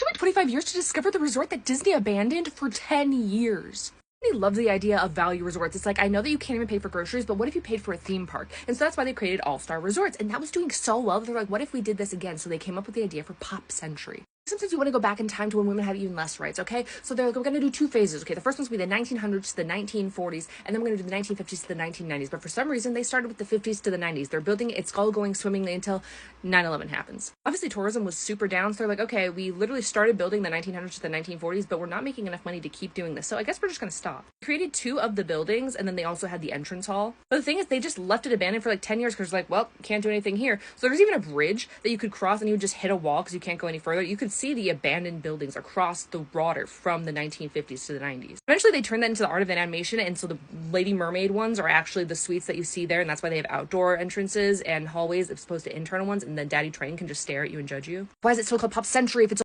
It took me 25 years to discover the resort that Disney abandoned for 10 years. Disney loves the idea of value resorts. It's like, I know that you can't even pay for groceries, but what if you paid for a theme park? And so that's why they created All-Star Resorts. And that was doing so well that they're like, what if we did this again? So they came up with the idea for Pop Century. Sometimes you want to go back in time to when women had even less rights, okay? So they're like, we're going to do two phases, okay? The first one's going to be the 1900s to the 1940s, and then we're going to do the 1950s to the 1990s. But for some reason, they started with the 50s to the 90s. They're building it's all going swimmingly until 9/11 happens. Obviously, tourism was super down, so they're like, okay, we literally started building the 1900s to the 1940s, but we're not making enough money to keep doing this. So I guess we're just going to stop. They created two of the buildings, and then they also had the entrance hall. But the thing is, they just left it abandoned for like 10 years because like, well, can't do anything here. So there's even a bridge that you could cross, and you would just hit a wall because you can't go any further. You could see the abandoned buildings across the water from the 1950s to the 90s. Eventually, they turned that into the art of animation, and so the Lady Mermaid ones are actually the suites that you see there, and that's why they have outdoor entrances and hallways as opposed to internal ones, and then Daddy Train can just stare at you and judge you. Why is it still called Pop Century if it's